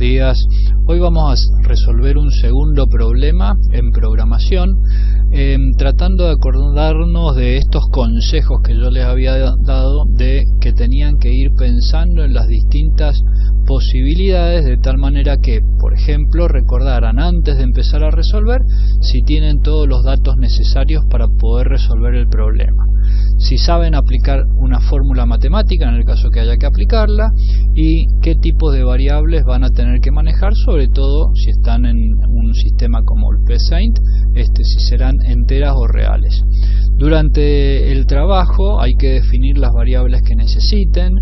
días. Hoy vamos a resolver un segundo problema en programación, tratando de acordarnos de estos consejos que yo les había dado de que tenían que ir pensando en las distintas posibilidades, de tal manera que, por ejemplo, recordaran antes de empezar a resolver si tienen todos los datos necesarios para poder resolver el problema, si saben aplicar una fórmula matemática en el caso que haya que aplicarla, y qué tipos de variables van a tener que manejar, sobre todo si están en un sistema como el PSaint, si serán enteras o reales. Durante el trabajo hay que definir las variables que necesiten,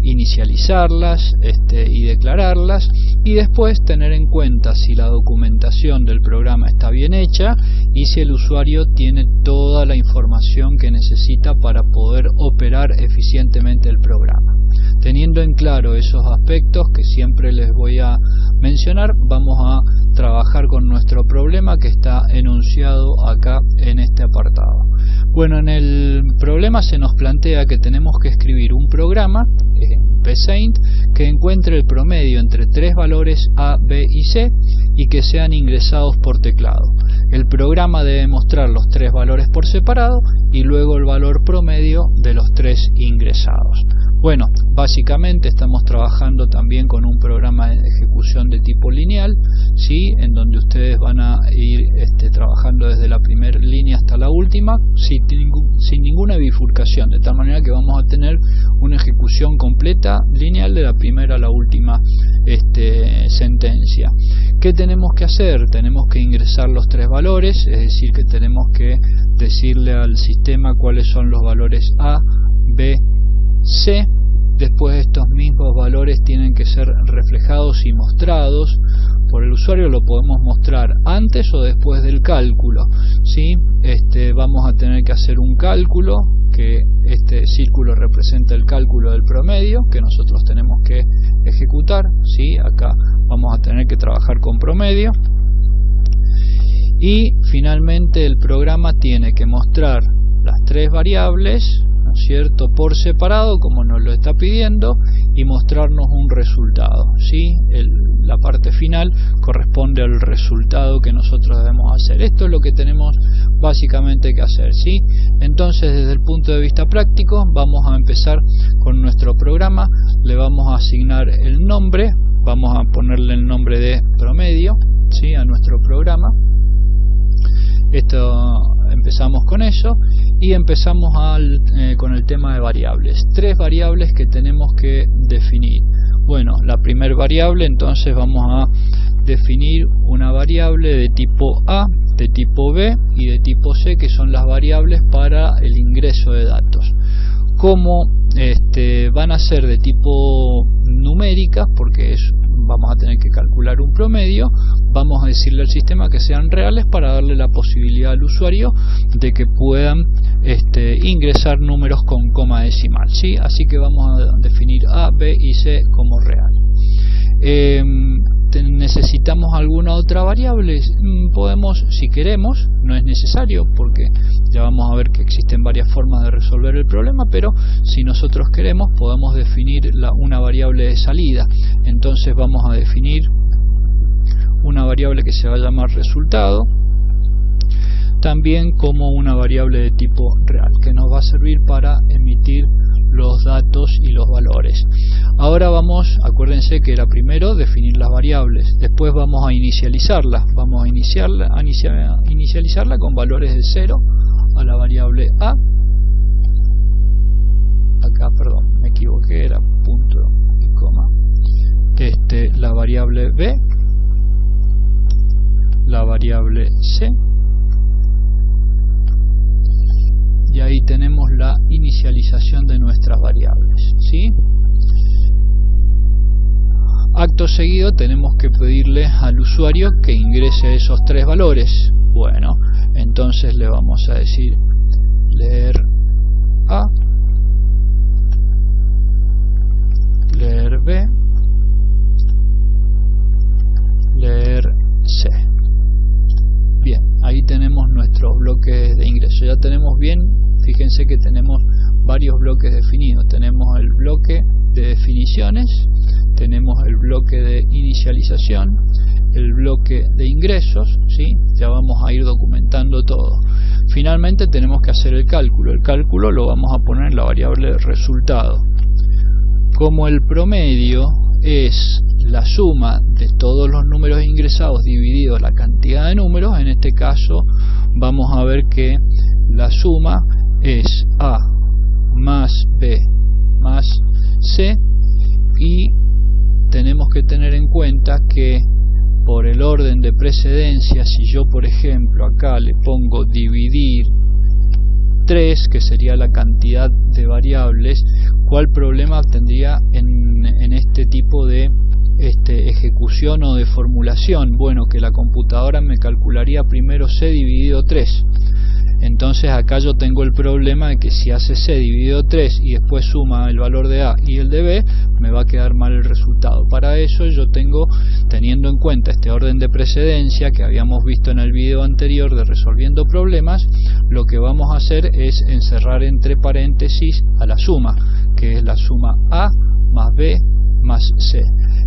inicializarlas y declararlas, y después tener en cuenta si la documentación del programa está bien hecha y si el usuario tiene toda la información que necesita para poder operar eficientemente el programa. Teniendo en claro esos aspectos que siempre les voy a mencionar, vamos a trabajar con nuestro problema que está enunciado acá en este apartado. Bueno, en el problema se nos plantea que tenemos que escribir un programa en PSaint que encuentre el promedio entre tres valores A, B y C y que sean ingresados por teclado. El programa debe mostrar los tres valores por separado y luego el valor promedio de los tres ingresados. Bueno, básicamente estamos trabajando también con un programa de ejecución de tipo lineal, ¿sí? En donde ustedes van a ir trabajando desde la primera línea hasta la última sin ninguna bifurcación, de tal manera que vamos a tener una ejecución completa lineal de la primera a la última sentencia. ¿Qué tenemos que hacer? Tenemos que ingresar los tres valores, es decir, que tenemos que decirle al sistema cuáles son los valores A, B, C. Después estos mismos valores tienen que ser reflejados y mostrados por el usuario. Lo podemos mostrar antes o después del cálculo, ¿sí? Vamos a tener que hacer un cálculo, que este círculo representa el cálculo del promedio que nosotros tenemos que ejecutar, ¿sí? Acá vamos a tener que trabajar con promedio. Y finalmente el programa tiene que mostrar las tres variables, ¿no es cierto?, por separado, como nos lo está pidiendo, y mostrarnos un resultado, ¿sí? La parte final corresponde al resultado que nosotros debemos hacer. Esto es lo que tenemos básicamente que hacer, ¿sí? Entonces, desde el punto de vista práctico, vamos a empezar con nuestro programa. Le vamos a asignar el nombre, vamos a ponerle el nombre de promedio, ¿sí?, a nuestro programa. Empezamos con eso y empezamos con el tema de variables. Tres variables que tenemos que definir. Bueno, la primera variable, entonces vamos a definir una variable de tipo A, de tipo B y de tipo C, que son las variables para el ingreso de datos. Como van a ser de tipo numéricas, porque vamos a tener que calcular un promedio, vamos a decirle al sistema que sean reales para darle la posibilidad al usuario de que puedan ingresar números con coma decimal, ¿sí? Así que vamos a definir A, B y C como real. ¿Necesitamos alguna otra variable? Podemos, si queremos, no es necesario porque ya vamos a ver que existen varias formas de resolver el problema, pero si nosotros queremos podemos definir una variable de salida. Entonces vamos a definir una variable que se va a llamar resultado, también como una variable de tipo real, que nos va a servir para emitir los datos y los valores. Ahora acuérdense que era primero definir las variables, después vamos a inicializarlas. Vamos a inicializarla con valores de 0 a la variable A. Acá, perdón, me equivoqué, era punto y coma. La variable B, la variable C, y ahí tenemos la inicialización de nuestras variables, ¿sí? Acto seguido tenemos que pedirle al usuario que ingrese esos tres valores. Bueno, entonces le vamos a decir leer A, leer B, leer C. Bien, ahí tenemos nuestros bloques de ingreso. Ya tenemos bien, fíjense que tenemos varios bloques definidos. Tenemos el bloque de definiciones, tenemos el bloque de inicialización, el bloque de ingresos, ¿sí? Ya vamos a ir documentando todo. Finalmente tenemos que hacer el cálculo lo vamos a poner en la variable resultado. Como el promedio es la suma de todos los números ingresados dividido la cantidad de números, en este caso vamos a ver que la suma es A más B más C, y tenemos que tener en cuenta que por el orden de precedencia, si yo por ejemplo acá le pongo dividir 3, que sería la cantidad de ¿cuál problema tendría en este tipo de ejecución o de formulación? Bueno, que la computadora me calcularía primero C dividido 3. Entonces acá yo tengo el problema de que si hace C dividido 3 y después suma el valor de A y el de B, me va a quedar mal el resultado. Para eso yo tengo, teniendo en cuenta este orden de precedencia que habíamos visto en el video anterior de resolviendo problemas, lo que vamos a hacer es encerrar entre paréntesis a la suma, que es la suma A más B más C.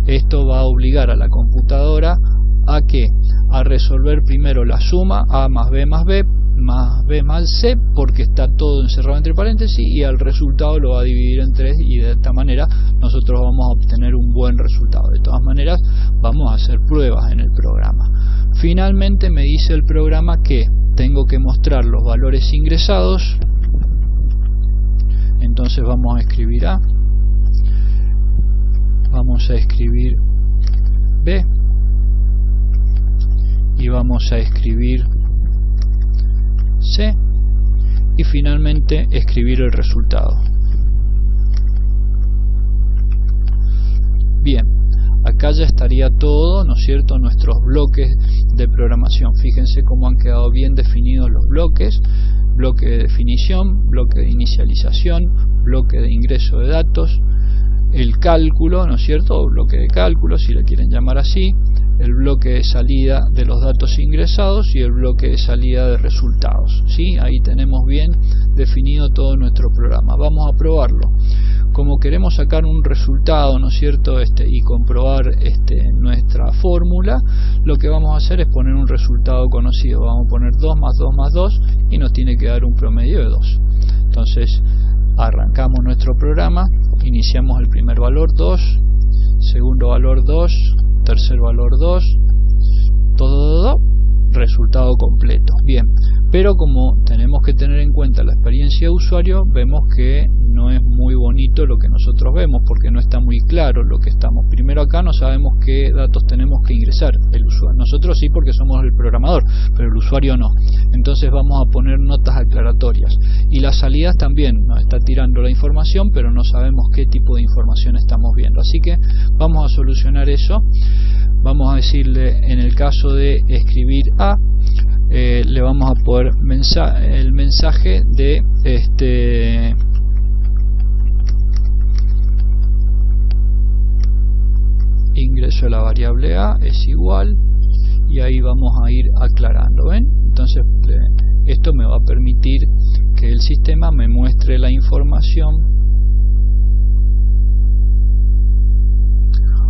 Esto va a obligar a la computadora a que a resolver primero la suma A más B más B más C, porque está todo encerrado entre paréntesis, y al resultado lo va a dividir en 3, y de esta manera nosotros vamos a obtener un buen resultado. De todas maneras vamos a hacer pruebas en el programa. Finalmente me dice el programa que tengo que mostrar los valores ingresados, entonces vamos a escribir A, vamos a escribir B y vamos a escribir C, y finalmente escribir el resultado. Bien, acá ya estaría todo, ¿no es cierto?, nuestros bloques de programación. Fíjense cómo han quedado bien definidos los bloques: bloque de definición, bloque de inicialización, bloque de ingreso de datos, el cálculo, ¿no es cierto?, o bloque de cálculo, si le quieren llamar así, el bloque de salida de los datos ingresados y el bloque de salida de resultados, ¿sí? Ahí tenemos bien definido todo nuestro programa. Vamos a probarlo. Como queremos sacar un resultado, ¿no es cierto?, y comprobar nuestra fórmula, lo que vamos a hacer es poner un resultado conocido. Vamos a poner 2 más 2 más 2 y nos tiene que dar un promedio de 2. Entonces arrancamos nuestro programa, iniciamos el primer valor 2, segundo valor 2, tercer valor 2, todo, resultado completo. Bien, pero como tenemos que tener en cuenta la experiencia de usuario, vemos que no es muy bonito lo que nosotros vemos, porque no está muy claro lo que estamos. Primero acá no sabemos qué datos tenemos que ingresar, el usuario. Nosotros sí, porque somos el programador, pero el usuario no. Entonces vamos a poner notas aclaratorias. Y las salidas también nos está tirando la información, pero no sabemos qué tipo de información estamos viendo. Así que vamos a solucionar eso. Vamos a decirle, en el caso de escribir A, le vamos a poner el mensaje de ingreso a la variable A es igual, y ahí vamos a ir aclarando, ¿ven? Entonces esto me va a permitir que el sistema me muestre la información.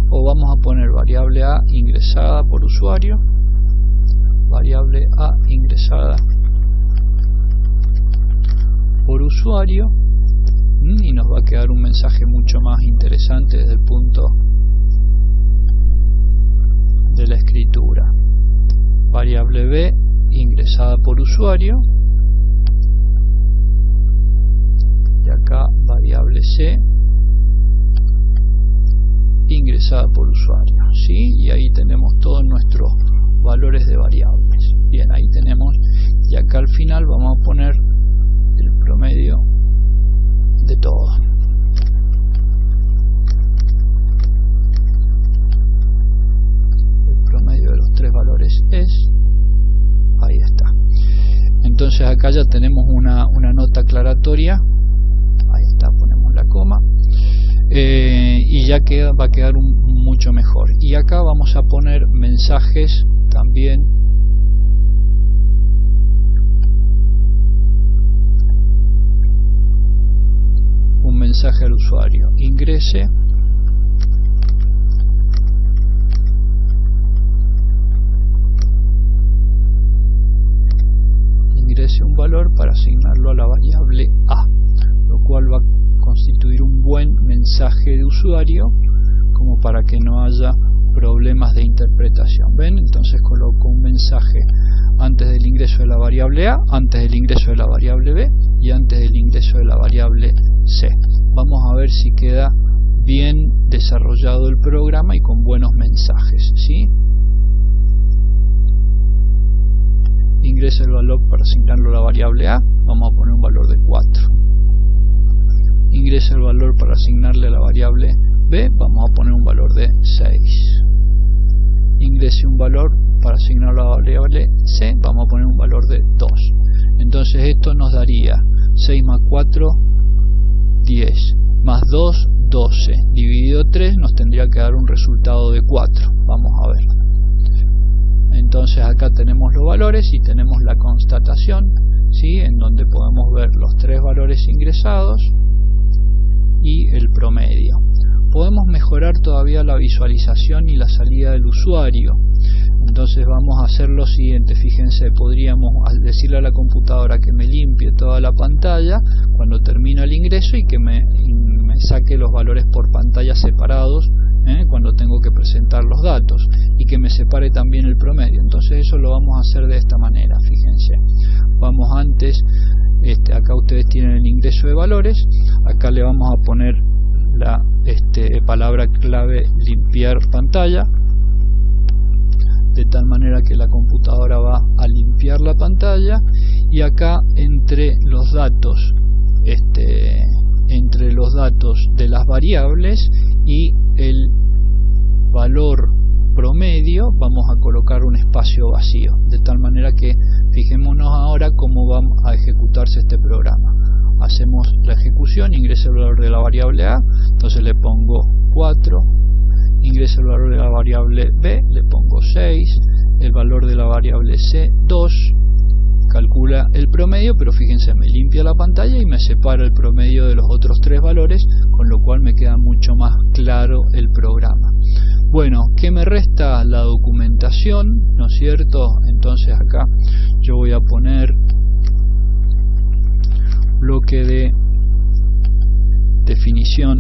O vamos a poner variable A ingresada por usuario, variable A ingresada por usuario, y nos va a quedar un mensaje mucho más interesante desde el punto de la escritura. Variable B ingresada por usuario, y acá variable C ingresada por usuario, ¿sí? Y ahí tenemos todos nuestros valores de variables. Bien, ahí tenemos, y acá al final vamos a poner el promedio de todo. El promedio de los tres valores es, ahí está. Entonces acá ya tenemos una nota aclaratoria, ahí está, ponemos la coma. Y ya va a quedar mucho mejor. Y acá vamos a poner mensajes también un mensaje al usuario: ingrese valor para asignarlo a la variable A, lo cual va a constituir un buen mensaje de usuario como para que no haya problemas de interpretación. ¿Ven? Entonces coloco un mensaje antes del ingreso de la variable A, antes del ingreso de la variable B y antes del ingreso de la variable C. Vamos a ver si queda bien desarrollado el programa y con buenos mensajes, ¿sí? Ingresa el valor para asignarlo a la variable A, vamos a poner un valor de 4. Ingresa el valor para asignarle a la variable B, vamos a poner un valor de 6. Ingrese un valor para asignarlo a la variable C, vamos a poner un valor de 2. Entonces esto nos daría 6 más 4, 10, más 2, 12, dividido 3 nos tendría que dar un resultado de 4. Vamos a ver. Entonces acá tenemos los valores y tenemos la constatación, ¿sí? En donde podemos ver los 3 valores ingresados y el promedio. Podemos mejorar todavía la visualización y la salida del usuario. Entonces vamos a hacer lo siguiente. Fíjense, podríamos decirle a la computadora que me limpie toda la pantalla cuando termina el ingreso y que me saque los valores por pantalla separados cuando tengo que presentar los datos, y que me separe también el promedio. Entonces eso lo vamos a hacer de esta manera. Fíjense, vamos antes, acá ustedes tienen el ingreso de valores, acá le vamos a poner la palabra clave limpiar pantalla, de tal manera que la computadora va a limpiar la pantalla, y acá entre los datos de las variables y el valor promedio vamos a colocar un espacio vacío, de tal manera que fijémonos ahora cómo va a ejecutarse este programa. Hacemos la ejecución, ingreso el valor de la variable A, entonces le pongo 4, ingreso el valor de la variable B, le pongo 6, el valor de la variable C 2, calcula el promedio, pero fíjense, me limpia la pantalla y me separa el promedio de los otros 3 valores, con lo cual me queda mucho más claro el programa. Bueno, ¿qué me resta? La documentación, ¿no es cierto? Entonces acá yo voy a poner bloque de definición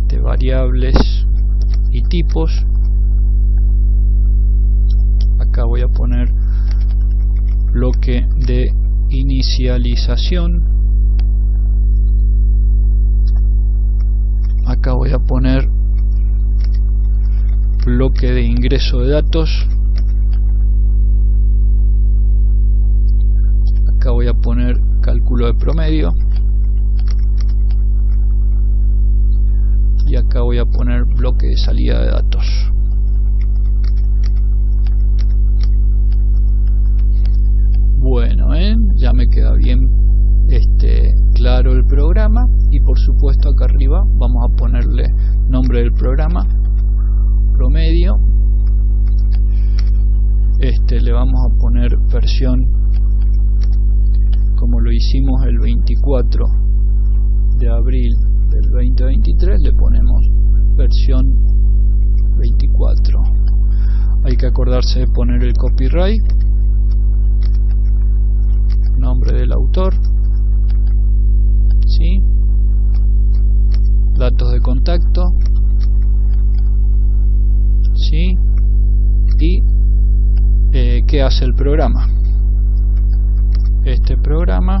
de variables y tipos. Acá voy a poner bloque de inicialización. Acá voy a poner bloque de ingreso de datos. Acá voy a poner cálculo de promedio. Y acá voy a poner bloque de salida de datos. Bueno, ya me queda bien claro el programa, y por supuesto acá arriba vamos a ponerle nombre del programa, promedio, le vamos a poner versión como lo hicimos el 24 de abril del 2023, le ponemos versión 24. Hay que acordarse de poner el copyright, nombre del autor, ¿sí? Datos de contacto, ¿sí? Y ¿qué hace el programa? Este programa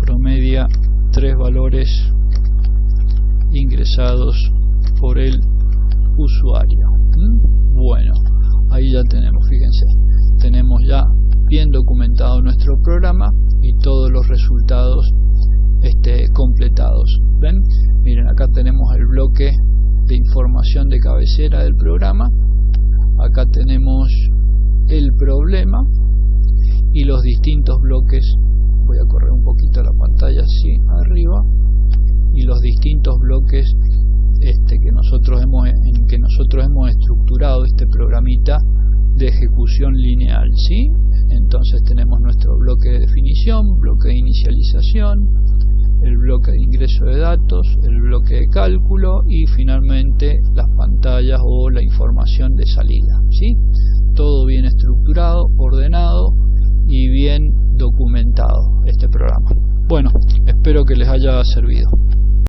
promedia 3 valores ingresados por el usuario. Bueno, ahí ya tenemos, fíjense, tenemos ya bien documentado nuestro programa y todos los resultados completados. ¿Ven? Miren, acá tenemos el bloque de información de cabecera del programa, acá tenemos el problema y los distintos bloques. Voy a correr un poquito la pantalla así arriba, y los distintos bloques en que nosotros hemos estructurado este programita de ejecución lineal, ¿sí? Entonces tenemos nuestro bloque de definición, bloque de inicialización, el bloque de ingreso de datos, el bloque de cálculo y finalmente las pantallas o la información de salida, ¿sí? Todo bien estructurado. espero que les haya servido.